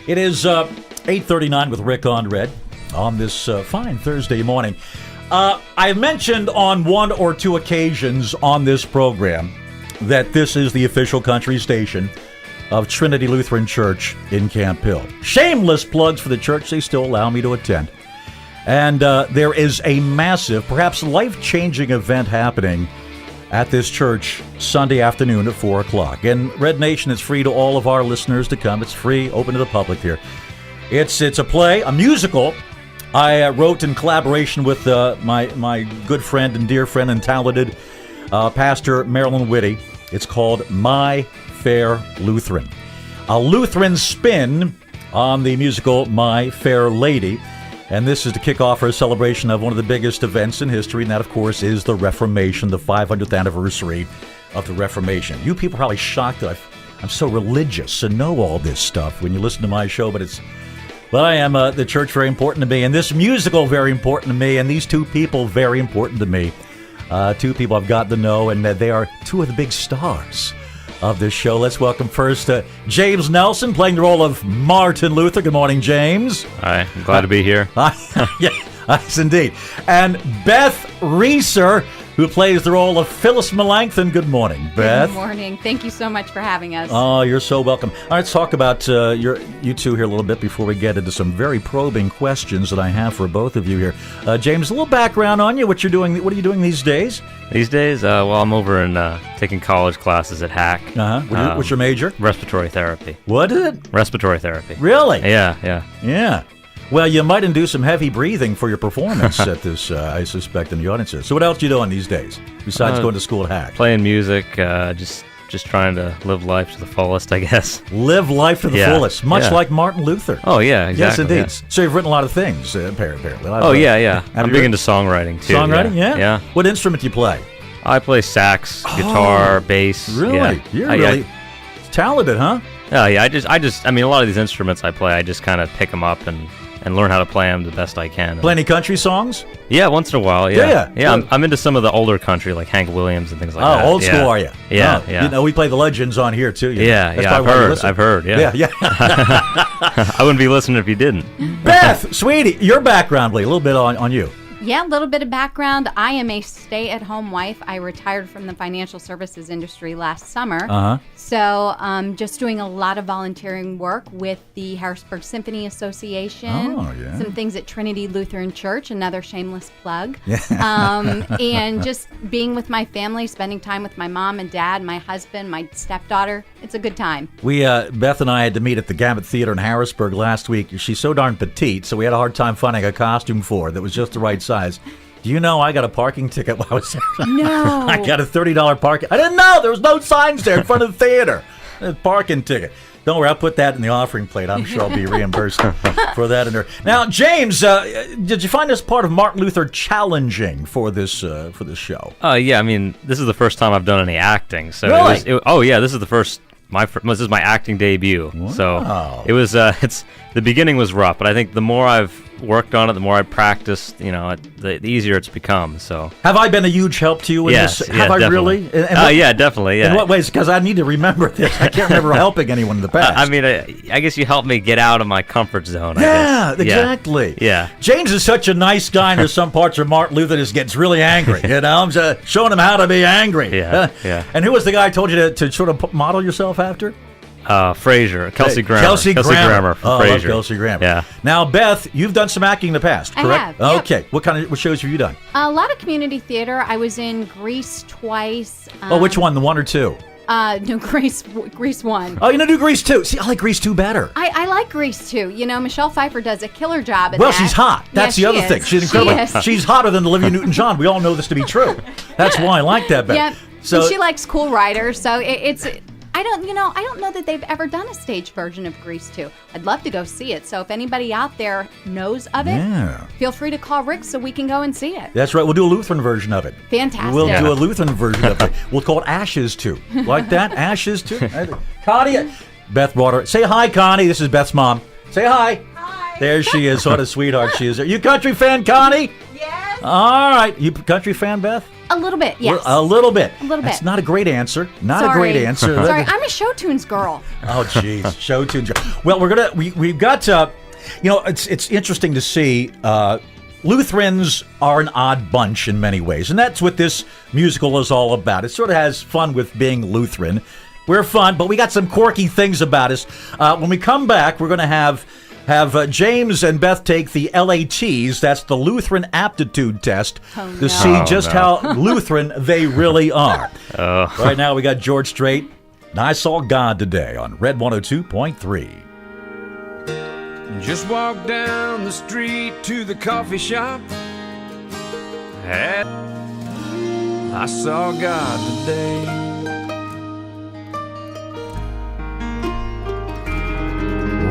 It is 8:39 with Rick on Red on this fine Thursday morning. I've mentioned on one or two occasions on this program that this is the official country station of Trinity Lutheran Church in Camp Hill. Shameless plugs for the church. They still allow me to attend. And there is a massive, perhaps life-changing event happening at this church Sunday afternoon at 4 o'clock. And Red Nation, it's free to all of our listeners to come. It's free, open to the public here. It's a play, a musical. I wrote in collaboration with my good friend and dear friend and talented Pastor Marilyn Whitty. It's called My Fair Lutheran. A Lutheran spin on the musical My Fair Lady. And this is to kick off our celebration of one of the biggest events in history, and that, of course, is the Reformation, the 500th anniversary of the Reformation. You people are probably shocked that I'm so religious and know all this stuff when you listen to my show, but I am the church very important to me, and this musical very important to me, and these two people very important to me. Two people I've gotten to know, and they are two of the big stars of this show. Let's welcome first James Nelson, playing the role of Martin Luther. Good morning, James. Hi, I'm glad to be here. Yes, indeed. And Beth Reeser, who plays the role of Phyllis Melanchthon. Good morning, Beth. Good morning. Thank you so much for having us. Oh, you're so welcome. All right, let's talk about you two here a little bit before we get into some very probing questions that I have for both of you here. James, a little background on you. What are you doing these days? These days, I'm over in taking college classes at Hack. What's your major? Respiratory therapy. What is it? Respiratory therapy. Really? Yeah. Well, you might induce some heavy breathing for your performance at this, I suspect, in the audience. So what else are you doing these days, besides going to school at Hack? Playing music, just trying to live life to the fullest, I guess. Live life to the fullest, much like Martin Luther. Oh, yeah, exactly. Yes, indeed. Yeah. So you've written a lot of things, apparently. Yeah. I'm big into songwriting, too. Songwriting, yeah. What instrument do you play? I play sax, guitar, bass. Really? Yeah. You're really talented, huh? Yeah. I mean, a lot of these instruments I play, I just kind of pick them up and learn how to play them the best I can. Play any country songs? Yeah, once in a while, yeah. Yeah. I'm into some of the older country, like Hank Williams and things like that. Oh, old school, are you? Yeah, oh, yeah. You know, we play the legends on here, too. I've heard, yeah. Yeah. I wouldn't be listening if you didn't. Beth, sweetie, your background, Lee, a little bit on you. Yeah, a little bit of background. I am a stay-at-home wife. I retired from the financial services industry last summer. So just doing a lot of volunteering work with the Harrisburg Symphony Association. Oh, yeah. Some things at Trinity Lutheran Church, another shameless plug. Yeah. And just being with my family, spending time with my mom and dad, my husband, my stepdaughter. It's a good time. We, Beth and I had to meet at the Gambit Theater in Harrisburg last week. She's so darn petite, so we had a hard time finding a costume for her that was just the right size. Do you know I got a parking ticket while I was there? No. I got a $30 parking. I didn't know. There was no signs there in front of the theater. A parking ticket. Don't worry, I'll put that in the offering plate. I'm sure I'll be reimbursed for that in there. Now, James, did you find this part of Martin Luther challenging for this show? Yeah, I mean, this is the first time I've done any acting. So really? This is the first. This is my acting debut. Wow. So it was. The beginning was rough, but I think the more I've worked on it, the more I practiced, the easier it's become. So have I been a huge help to you in this? Have I definitely. really? Yeah, definitely. Yeah. In what ways? Because I need to remember this. I can't remember helping anyone in the past. I mean, I guess you helped me get out of my comfort zone. Yeah, I guess. Exactly. Yeah. James is such a nice guy, and there's some parts where Martin Luther just gets really angry. I'm just showing him how to be angry. Yeah. And who was the guy I told you to sort of model yourself after? Frasier, Kelsey Grammer. Kelsey Grammer from Frasier. Frasier. I love Kelsey Grammer. Yeah. Now, Beth, you've done some acting in the past, correct? I have. Okay. What shows have you done? A lot of community theater. I was in Grease twice. Which one? The one or two? No, Grease 1. Oh, you do Grease 2. See, I like Grease 2 better. I like Grease 2. Michelle Pfeiffer does a killer job at that. Well, she's hot. That's the other thing. She's incredible. She's hotter than Olivia Newton-John. We all know this to be true. That's why I like that better. Yeah. So and she likes cool writers, so it's. I don't know that they've ever done a stage version of Grease 2. I'd love to go see it. So if anybody out there knows of it, feel free to call Rick so we can go and see it. That's right. We'll do a Lutheran version of it. Fantastic. We'll do a Lutheran version of it. We'll call it Ashes 2. Like that? Ashes 2? Connie, Beth brought her. Say hi, Connie. This is Beth's mom. Say hi. Hi. There she is. What a sweetheart she is. You country fan, Connie? Yes. All right. You country fan, Beth? A little bit, yes. A little bit. A little bit. That's not a great answer. Not Sorry. a great answer. Sorry, I'm a show tunes girl. Oh, jeez, show tunes. Well, we've got it's interesting to see. Lutherans are an odd bunch in many ways, and that's what this musical is all about. It sort of has fun with being Lutheran. We're fun, but we got some quirky things about us. When we come back, we're going to have James and Beth take the LATs, that's the Lutheran Aptitude Test, to see just how Lutheran they really are. Right now, we got George Strait, and I Saw God Today on Red 102.3. Just walked down the street to the coffee shop. I saw God today.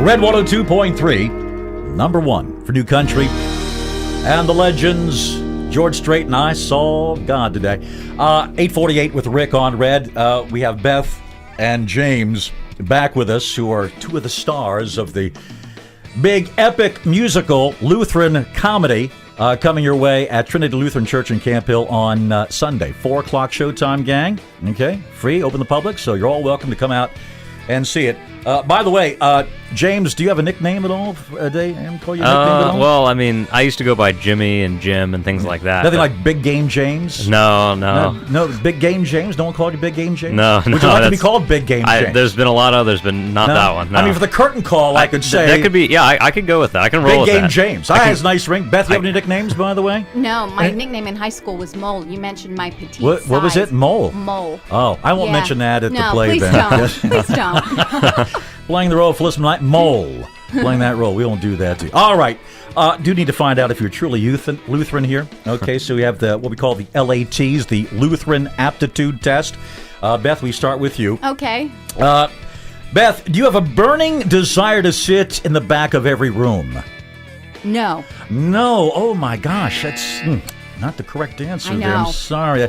Red 102.3, number one for New Country. And the legends, George Strait and I Saw God Today. 8:48 with Rick on Red. We have Beth and James back with us, who are two of the stars of the big epic musical Lutheran comedy coming your way at Trinity Lutheran Church in Camp Hill on Sunday. 4 o'clock showtime, gang. Okay, free, open to the public, so you're all welcome to come out and see it. By the way, James, do you have a nickname at all? They call you a nickname at all? Well, I mean, I used to go by Jimmy and Jim and things like that. Nothing like Big Game James? No, Big Game James? No one called you Big Game James? No, Would you like to be called Big Game James? There's been a lot of others, but not that one. No. I mean, for the curtain call, I could say... That could be, yeah, I could go with that. I can roll with Big that. Game James. I has a nice ring. Beth, you have any nicknames, by the way? No, my nickname in high school was Mole. You mentioned my petite What was it? Mole? Mole. Oh, I won't mention that at the play please then. Don't. Please don't. Playing the role of Felicity Knight, Mole. Playing that role. We won't do that to you. All right. Do need to find out if you're truly Lutheran here. Okay, so we have what we call the LATs, the Lutheran Aptitude Test. Beth, we start with you. Okay. Beth, do you have a burning desire to sit in the back of every room? No. No. Oh, my gosh. That's not the correct answer I know. there. I'm sorry.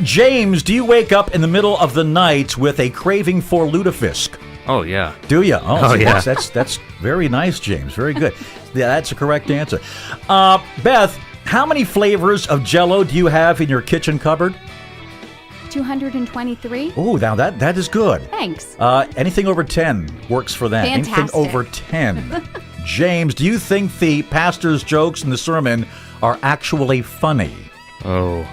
James, do you wake up in the middle of the night with a craving for lutefisk? Oh, yeah. Do you? Oh, yeah. That's very nice, James. Very good. Yeah, that's a correct answer. Beth, how many flavors of Jell-O do you have in your kitchen cupboard? 223. Oh, now that is good. Thanks. Anything over 10 works for that. Fantastic. Anything over 10. James, do you think the pastor's jokes in the sermon are actually funny? Oh,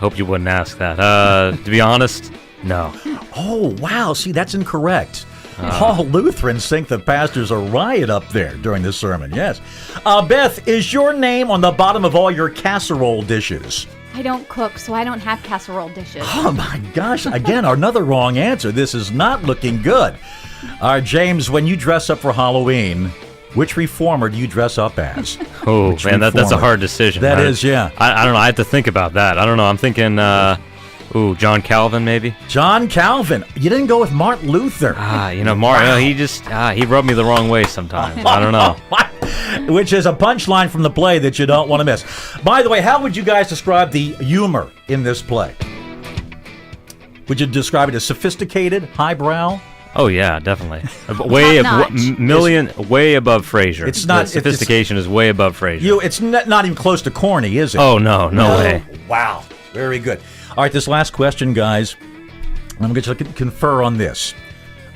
hope you wouldn't ask that. To be honest, no. Oh, wow. See, that's incorrect. All Lutherans think the pastors are riot up there during the sermon. Yes. Beth, is your name on the bottom of all your casserole dishes? I don't cook, so I don't have casserole dishes. Oh, my gosh. Again, another wrong answer. This is not looking good. All right, James, when you dress up for Halloween, which reformer do you dress up as? Oh, man, that's a hard decision. That is, yeah. I don't know. I have to think about that. I don't know. I'm thinking, John Calvin, maybe? John Calvin. You didn't go with Martin Luther. Martin, he rubbed me the wrong way sometimes. I don't know. Which is a punchline from the play that you don't want to miss. By the way, how would you guys describe the humor in this play? Would you describe it as sophisticated, highbrow? Oh yeah, definitely. Way above Frasier. It's not sophistication is way above Frasier. It's not even close to corny, is it? Oh no way. Wow, very good. All right, this last question, guys. I'm going to confer on this.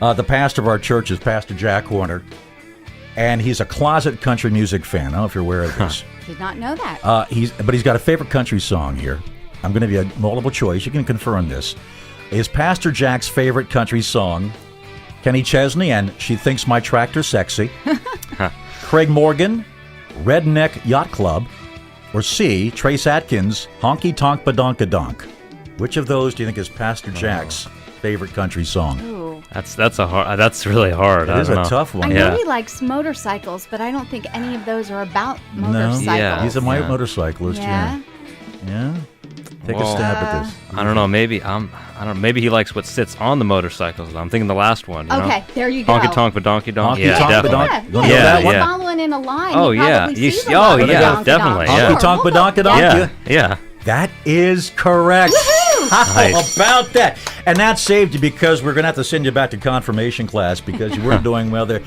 The pastor of our church is Pastor Jack Horner, and he's a closet country music fan. I don't know if you're aware of this. Did not know that. But he's got a favorite country song here. I'm going to give you a multiple choice. You can confer on this. Is Pastor Jack's favorite country song Kenny Chesney and She Thinks My Tractor's Sexy, Craig Morgan, Redneck Yacht Club, or C, Trace Atkins, Honky Tonk Badonka Donk? Which of those do you think is Pastor Jack's favorite country song? Ooh. That's really hard. It is a tough one. I know he likes motorcycles, but I don't think any of those are about motorcycles. No. Yeah. He's a motorcyclist. Yeah. Take a stab at this. I don't know. Maybe Maybe he likes what sits on the motorcycles. I'm thinking the last one. Okay, there you go. Honky Tonk Badonky Donk. Yeah, definitely. Yeah. Following in a line. Oh yeah. Definitely. Honky Tonk Badonky Donk. Yeah. That is correct. How about that? And that saved you because we're going to have to send you back to confirmation class because you weren't doing well there.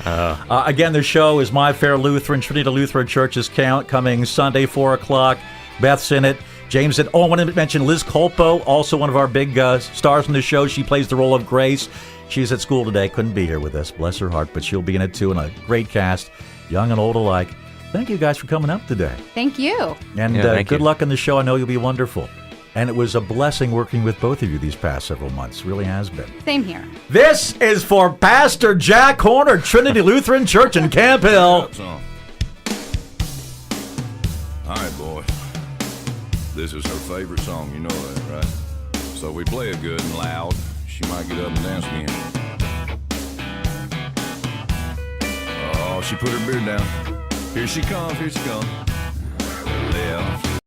Again, the show is My Fair Lutheran, Trinity Lutheran Church's Count, coming Sunday, 4 o'clock. Beth's in it. James said, I want to mention Liz Colpo, also one of our big stars on the show. She plays the role of Grace. She's at school today, couldn't be here with us, bless her heart, but she'll be in it too, and a great cast, young and old alike. Thank you guys for coming up today. Thank you. And good luck on the show. I know you'll be wonderful. And it was a blessing working with both of you these past several months. Really has been. Same here. This is for Pastor Jack Horner, Trinity Lutheran Church in Camp Hill. All right, boys. This is her favorite song, you know that, right? So we play it good and loud. She might get up and dance again. Oh, she put her beard down. Here she comes, here she comes. Left.